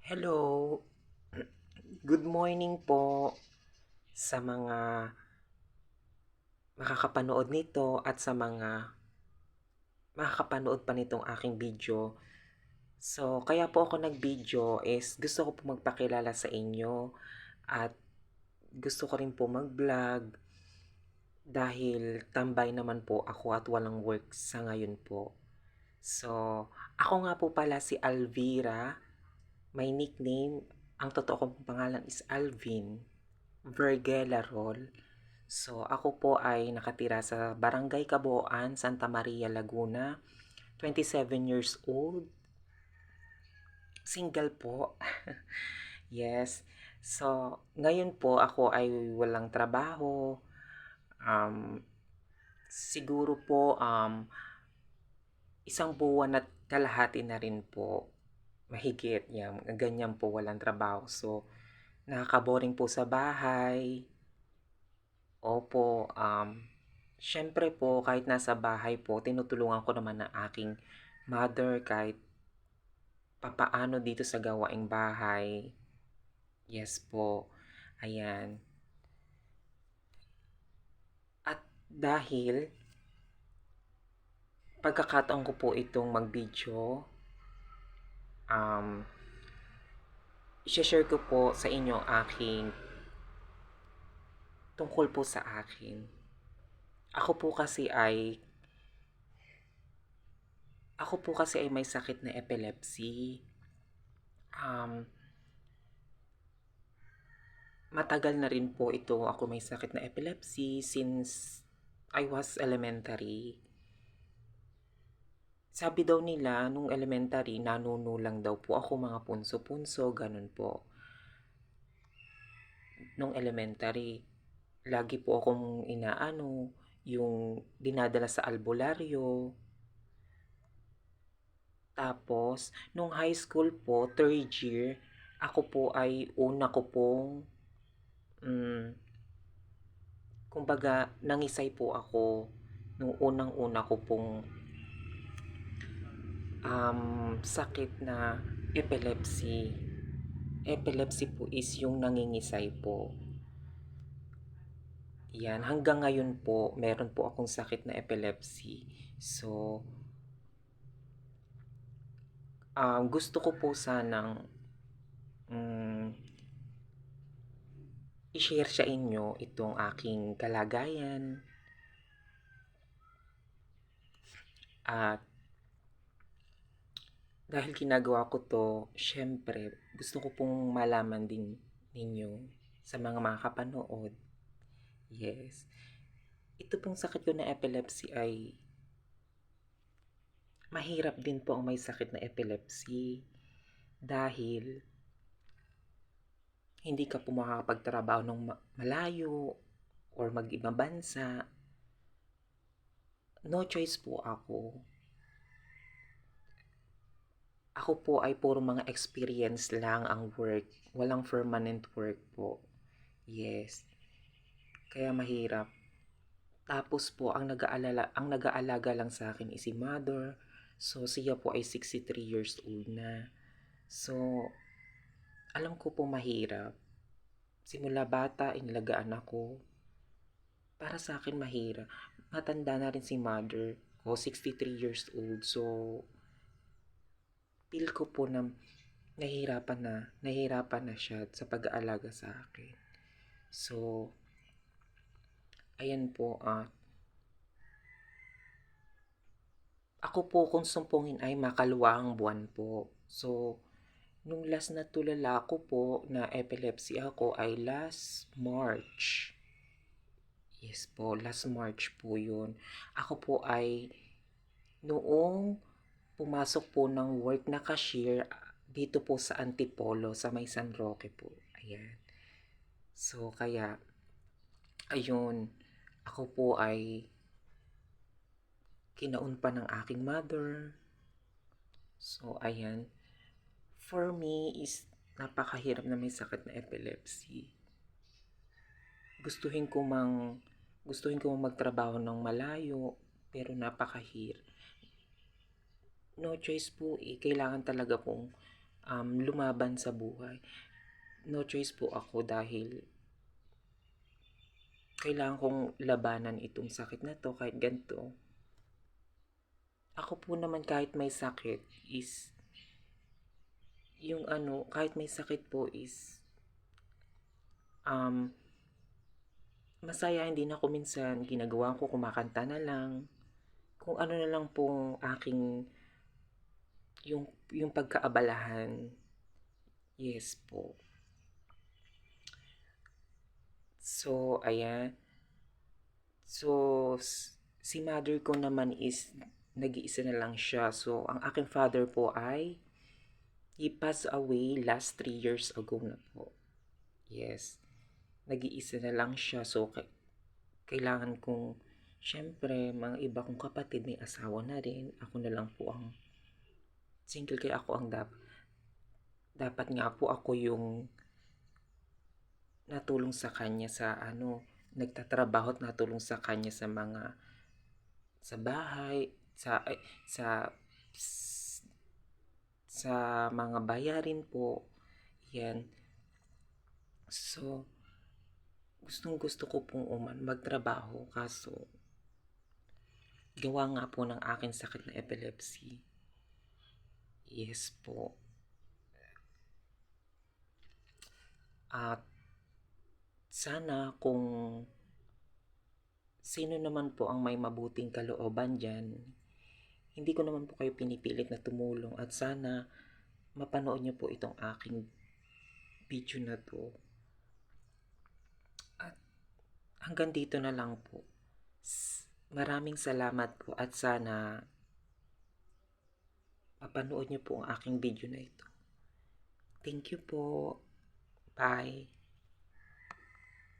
Hello, good morning po sa mga makakapanood nito at sa mga makakapanood pa nitong aking video. So, kaya po ako nag-video is gusto ko po magpakilala sa inyo at gusto ko rin po mag-vlog dahil tambay naman po ako at walang work sa ngayon po. So, ako nga po pala si Alvira, may nickname, ang totoo kong pangalan is Alvin Vergela Rol. So, ako po ay nakatira sa Barangay Caboan, Santa Maria, Laguna. 27 years old. Single po. Yes. So, ngayon po ako ay walang trabaho. Um, siguro po isang buwan at kalahati na rin po. Mahigit yan. Ganyan po walang trabaho. So, nakaka-boring po sa bahay. Opo, siyempre po kahit nasa bahay po tinutulungan ko naman ang aking mother kahit papaano dito sa gawaing bahay. Yes po, ayan. At dahil pagkakataon ko po itong mag-video, um, i-share ko po sa inyo aking tungkol po sa akin. Ako po kasi ay ako po kasi ay may sakit na epilepsy. Um, Matagal na rin po ito ako may sakit na epilepsy since I was elementary. Sabi daw nila nung elementary nanunulang daw po ako mga punso-punso, ganun po. Nung elementary, lagi po akong inaano, yung dinadala sa albularyo. Tapos, nung high school po, third year, ako po ay una ko pong mm, kumbaga nangisay po ako nung unang-una ko pong sakit na epilepsy. Epilepsy po is yung nangingisay po. Yan, hanggang ngayon po, meron po akong sakit na epilepsy. So, gusto ko po sanang um, i-share sa inyo itong aking kalagayan. At dahil ginagawa ko to, syempre, gusto ko pong malaman din ninyo sa mga makakapanood. Yes. Ito pong sakit ko na epilepsy ay mahirap din po ang may sakit na epilepsy dahil hindi ka po makakapagtrabaho ng malayo or mag-ibang bansa. No choice po ako. Ako po ay puro mga experience lang ang work. Walang permanent work po. Yes. Kaya mahirap. Tapos po, ang nag-aalaga lang sa akin is si mother. So, siya po ay 63 years old na. So, alam ko po mahirap. Simula bata, inalagaan ako. Para sa akin mahirap. Matanda na rin si mother ko, 63 years old. So, feel ko po na nahihirapan na siya sa pag-aalaga sa akin. So, ayan po, ako po kung sumpungin ay makaluwang buwan po. So, nung last na tulala ko po na epilepsy ako ay last March. Yes po, last March po yun. Ako po ay noong pumasok po ng work na cashier dito po sa Antipolo, sa may San Roque po. Ayan. So, kaya, ayun, ako po ay kinaun pa ng aking mother. So, ayan. For me is napakahirap na may sakit na epilepsy. Gustuhin ko mang gustuhin ko magtrabaho ng malayo pero napakahirap. No choice po eh. Kailangan talaga pong lumaban sa buhay. No choice po ako dahil kailangan kong labanan itong sakit na 'to kahit ganito. Ako po naman kahit may sakit is yung kahit may sakit po is, um, masaya. Hindi na ako minsan ginagawa ko kumakanta na lang, kung ano na lang pong aking yung pagkaabalahan. Yes po. So, ayan. So, si mother ko naman is nag-iisa na lang siya. So, ang aking father po ay he passed away last 3 years ago na po. Yes. Nag-iisa na lang siya. So, kailangan kong, syempre, mga iba kong kapatid may asawa na rin. Ako na lang po ang single, kaya ako ang dapat nga po ako yung natulong sa kanya sa nagtatrabaho at natulong sa kanya sa mga sa bahay, sa sa mga bayarin po. Yan. So, gustong gusto ko pong magtrabaho, kaso gawa nga po ng aking sakit na epilepsy. Yes po. At sana kung sino naman po ang may mabuting kalooban dyan, hindi ko naman po kayo pinipilit na tumulong, at sana mapanood niyo po itong aking video na to. At hanggang dito na lang po. Maraming salamat po, at sana mapanood niyo po ang aking video na ito. Thank you po. Bye.